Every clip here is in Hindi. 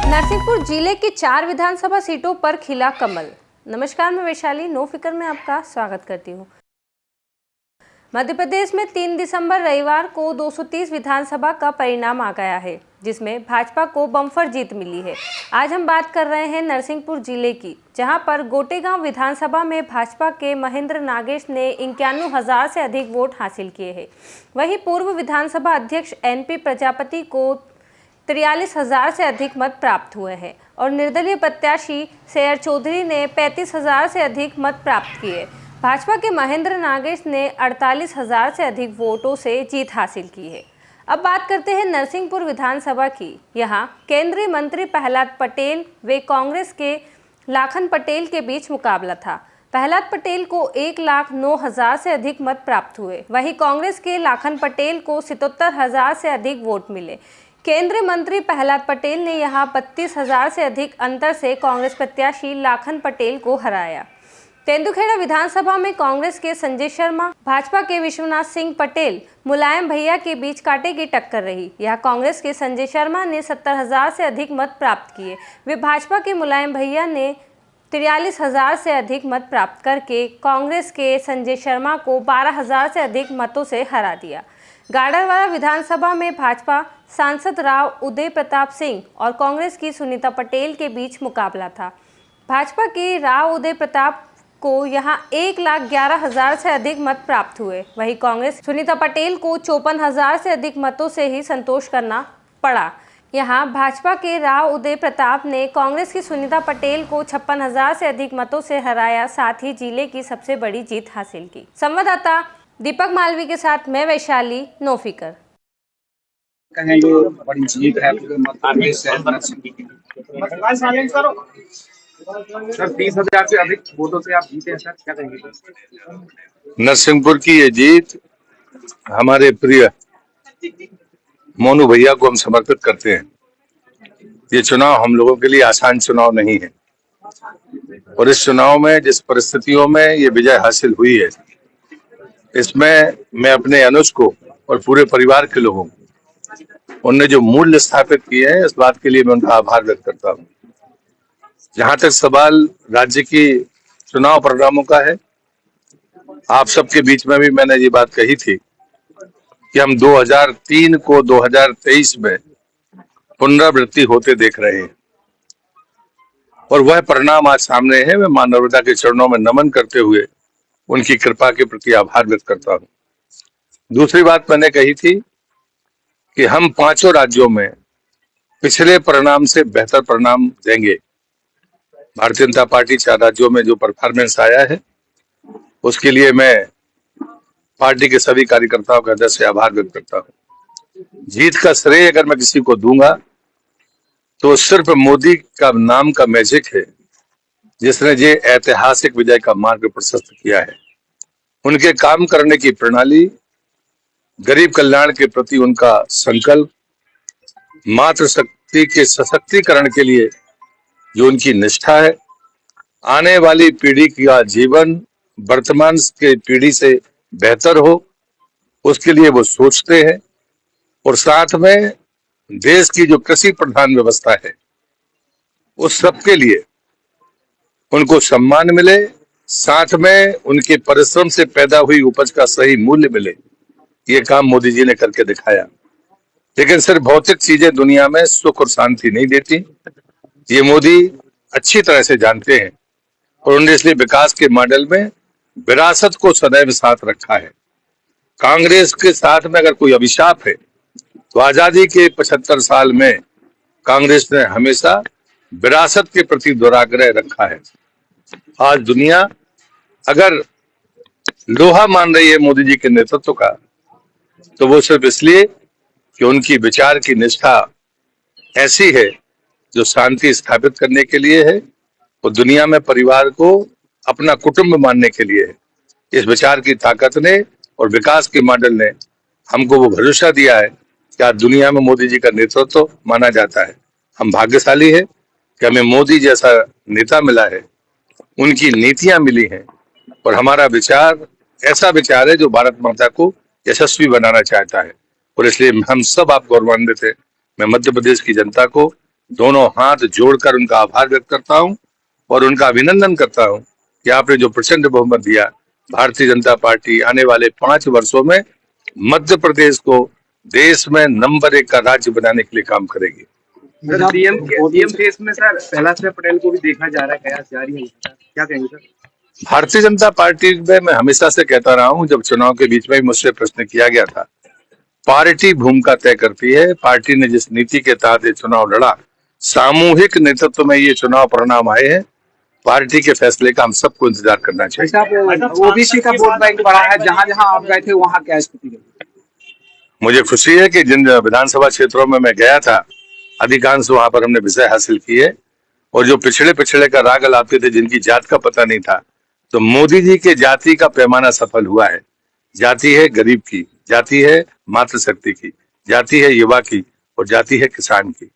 नरसिंहपुर जिले की 4 विधानसभा सीटों पर खिला कमल। नमस्कार, मैं वैशाली नो फिकर में आपका स्वागत करती हूँ। मध्य प्रदेश में 3 दिसंबर रविवार को 230 विधानसभा का परिणाम आ गया है, जिसमें भाजपा को बम्पर जीत मिली है। आज हम बात कर रहे हैं नरसिंहपुर जिले की, जहां पर गोटेगांव विधानसभा में भाजपा के महेंद्र नागेश ने 91,000 से अधिक वोट हासिल किए हैं। वहीं पूर्व विधानसभा अध्यक्ष NP प्रजापति को 43,000 से अधिक मत प्राप्त हुए हैं और निर्दलीय प्रत्याशी सैयद चौधरी ने 35,000 से अधिक मत प्राप्त किए। भाजपा के महेंद्र नागेश ने 48,000 से अधिक वोटों से जीत हासिल की है। अब बात करते हैं नरसिंहपुर विधानसभा की। यहां केंद्रीय मंत्री प्रहलाद पटेल व कांग्रेस के लाखन पटेल के बीच मुकाबला था। प्रहलाद पटेल को 1,09,000 से अधिक मत प्राप्त हुए, वहीं कांग्रेस के लाखन पटेल को 77,000 से अधिक वोट मिले। केंद्रीय मंत्री प्रहलाद पटेल ने यहां 32,000 से अधिक अंतर से कांग्रेस प्रत्याशी लाखन पटेल को हराया। तेंदुखेड़ा विधानसभा में कांग्रेस के संजय शर्मा, भाजपा के विश्वनाथ सिंह पटेल, मुलायम भैया के बीच कांटे की टक्कर रही। यह कांग्रेस के संजय शर्मा ने 70,000 से अधिक मत प्राप्त किए। वे भाजपा के मुलायम भैया ने 43,000 से अधिक मत प्राप्त करके कांग्रेस के संजय शर्मा को 12,000 से अधिक मतों से हरा दिया। गाडरवारा विधानसभा में भाजपा सांसद राव उदय प्रताप सिंह और कांग्रेस की सुनीता पटेल के बीच मुकाबला था। भाजपा की राव उदय प्रताप को यहां 1,11,000 से अधिक मत प्राप्त हुए, वहीं कांग्रेस सुनीता पटेल को 54,000 से अधिक मतों से ही संतोष करना पड़ा। यहां भाजपा के राव उदय प्रताप ने कांग्रेस की सुनीता पटेल को 56,000 से अधिक मतों से हराया, साथ ही जिले की सबसे बड़ी जीत हासिल की। संवाददाता दीपक मालवी के साथ मैं वैशाली नो फिकर। कहें जो बड़ी जीत है सर, 30,000 से अधिक वोटों से आप जीते हैं सर, क्या कहेंगे? नरसिंहपुर की ये जीत हमारे प्रिय मोनू भैया को हम समर्पित करते हैं। ये चुनाव हम लोगों के लिए आसान चुनाव नहीं है और इस चुनाव में जिस परिस्थितियों में ये विजय हासिल हुई है, इसमें मैं अपने अनुज को और पूरे परिवार के लोगों को उनने जो मूल्य स्थापित किए हैं, इस बात के लिए मैं उनका आभार व्यक्त करता हूँ। जहां तक सवाल राज्य की चुनाव परिणामों का है, आप सबके बीच में भी मैंने ये बात कही थी कि हम 2003 को 2023 में पुनरावृत्ति होते देख रहे हैं और वह परिणाम आज सामने है। मैं मां नर्मदा के चरणों में नमन करते हुए उनकी कृपा के प्रति आभार व्यक्त करता हूं। दूसरी बात मैंने कही थी कि हम 5 राज्यों में पिछले परिणाम से बेहतर परिणाम देंगे। भारतीय जनता पार्टी 4 राज्यों में जो परफॉर्मेंस आया है, उसके लिए मैं पार्टी के सभी कार्यकर्ताओं का हृदय से आभार व्यक्त करता हूं। जीत का श्रेय अगर मैं किसी को दूंगा तो सिर्फ मोदी का नाम का मैजिक है, जिसने ये ऐतिहासिक विजय का मार्ग प्रशस्त किया है। उनके काम करने की प्रणाली, गरीब कल्याण के प्रति उनका संकल्प, मातृशक्ति के सशक्तिकरण के लिए जो उनकी निष्ठा है, आने वाली पीढ़ी का जीवन वर्तमान के पीढ़ी से बेहतर हो, उसके लिए वो सोचते हैं और साथ में देश की जो कृषि प्रधान व्यवस्था है, उस सब के लिए उनको सम्मान मिले, साथ में उनके परिश्रम से पैदा हुई उपज का सही मूल्य मिले। ये काम मोदी जी ने करके दिखाया। लेकिन सिर्फ भौतिक चीजें दुनिया में सुख और शांति नहीं देती, ये मोदी अच्छी तरह से जानते हैं और उन्होंने इसलिए विकास के मॉडल में विरासत को सदैव साथ रखा है। कांग्रेस के साथ में अगर कोई अभिशाप है तो आजादी के 75 साल में कांग्रेस ने हमेशा विरासत के प्रति दुराग्रह रखा है। आज दुनिया अगर लोहा मान रही है मोदी जी के नेतृत्व का, तो वो सिर्फ इसलिए कि उनकी विचार की निष्ठा ऐसी है जो शांति स्थापित करने के लिए है और दुनिया में परिवार को अपना कुटुंब मानने के लिए है। इस विचार की ताकत ने और विकास के मॉडल ने हमको वो भरोसा दिया है कि आज दुनिया में मोदी जी का नेतृत्व माना जाता है। हम भाग्यशाली है कि हमें मोदी जैसा नेता मिला है, उनकी नीतियां मिली हैं और हमारा विचार ऐसा विचार है जो भारत माता को यशस्वी बनाना चाहता है और इसलिए हम सब आप गौरवान्वित हैं मैं मध्य प्रदेश की जनता को दोनों हाथ जोड़कर उनका आभार व्यक्त करता हूं और उनका अभिनंदन करता हूं कि आपने जो प्रचंड बहुमत दिया, भारतीय जनता पार्टी आने वाले 5 वर्षों में मध्य प्रदेश को देश में नंबर 1 का राज्य बनाने के लिए काम करेगी। सर सीएम केस में सर कैलाश पटेल को भी देखा जा रहा है, कयास जारी है, क्या कहेंगे सर? भारतीय जनता पार्टी में मैं हमेशा से कहता रहा हूं, जब चुनाव के बीच में भी मुझसे प्रश्न किया गया था, पार्टी भूमिका तय करती है। पार्टी ने जिस नीति के तहत ये चुनाव लड़ा, सामूहिक नेतृत्व में ये चुनाव परिणाम आए हैं। पार्टी के फैसले का हम सबको इंतजार करना चाहिए। ओबीसी का वोट बैंक बढ़ा है, जहां जहां आप गए थे वहां क्या स्थिति रही? मुझे खुशी है कि जिन विधानसभा क्षेत्रों में मैं गया था, अधिकांश वहां पर हमने विजय हासिल की है। और जो पिछड़े का राग लाते थे, जिनकी जात का पता नहीं था, तो मोदी जी के जाति का पैमाना सफल हुआ है। जाति है गरीब की, जाति है मातृशक्ति की, जाति है युवा की और जाति है किसान की।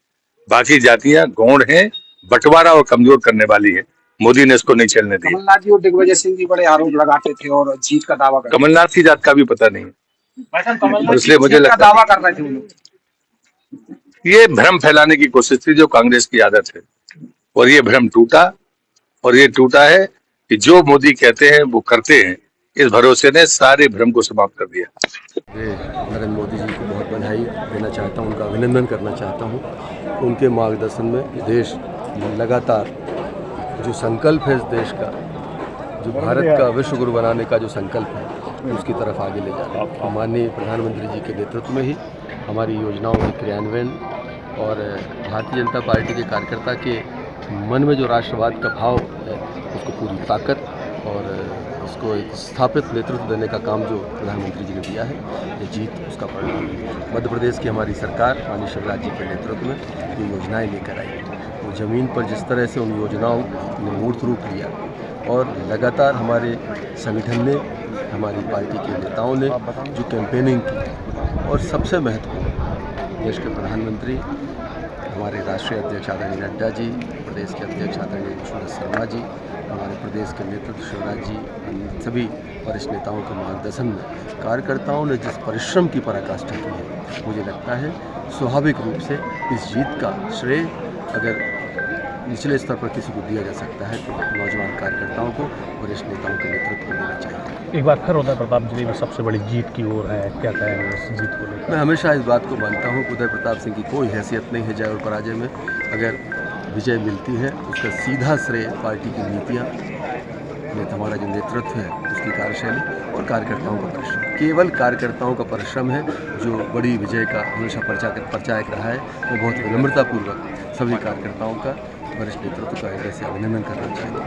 बाकी जातियां गौण हैं, बंटवारा और कमजोर करने वाली है। मोदी ने इसको नहीं चलने दिया। कमलनाथ जी और दिग्विजय सिंह जी बड़े आरोप लगाते थे और जीत का दावा करते थे। कमलनाथ की जात का भी पता नहीं, इसलिए मुझे लगता दावा कर रहे थे वो लोग। ये भ्रम फैलाने की कोशिश थी, जो कांग्रेस की आदत है, और ये भ्रम टूटा। और ये टूटा है कि जो मोदी कहते हैं वो करते हैं। इस भरोसे ने सारे भ्रम को समाप्त कर दिया। नरेंद्र मोदी जी को बहुत बधाई देना चाहता हूं, उनका अभिनंदन करना चाहता हूं। उनके मार्गदर्शन में देश लगातार जो संकल्प है, इस देश का जो भारत का विश्व गुरु बनाने का जो संकल्प है, उसकी तरफ आगे ले जा रहा है। माननीय प्रधानमंत्री जी के नेतृत्व में ही हमारी योजनाओं के क्रियान्वयन और भारतीय जनता पार्टी के कार्यकर्ता के मन में जो राष्ट्रवाद का भाव है, उसको पूरी ताकत और उसको एक स्थापित नेतृत्व देने का काम जो प्रधानमंत्री जी ने किया है, ये जीत उसका परिणाम है। मध्य प्रदेश की हमारी सरकार माननीय शिवराज जी के नेतृत्व में ये योजनाएं लेकर आई। वो ज़मीन पर जिस तरह से उन योजनाओं ने मूर्त रूप लिया और लगातार हमारे संगठन ने, हमारी पार्टी के नेताओं ने जो कैंपेनिंग की, और सबसे महत्वपूर्ण देश के प्रधानमंत्री हमारे राष्ट्रीय अध्यक्ष आदरणीय नड्डा जी, प्रदेश के अध्यक्ष आदरणीय विष्णु शर्मा जी, हमारे प्रदेश के नेतृत्व शिवराज जी, सभी वरिष्ठ नेताओं के मार्गदर्शन में कार्यकर्ताओं ने जिस परिश्रम की पराकाष्ठा की है, मुझे लगता है स्वाभाविक रूप से इस जीत का श्रेय अगर निचले स्तर पर किसी को दिया जा सकता है तो नौजवान कार्यकर्ताओं को, वरिष्ठ नेताओं के नेतृत्व को देना चाहिए। एक बार फिर उदय प्रताप जिले में सबसे बड़ी जीत की ओर है, क्या कहेंगे इस जीत को लेकर? मैं हमेशा इस बात को मानता हूँ, उदय प्रताप सिंह की कोई हैसियत नहीं है जय और पराजय में। अगर विजय मिलती है उसका सीधा श्रेय पार्टी की नीतियाँ, हमारा जो नेतृत्व है उसकी कार्यशैली और कार्यकर्ताओं का परिश्रम, केवल कार्यकर्ताओं का परिश्रम है जो बड़ी परिचय का हमेशा परिचायक रहा है। वो बहुत विनम्रतापूर्वक सभी कार्यकर्ताओं का, वरिष्ठ नेतृत्व का ऐसे अभिनंदन करना चाहिए।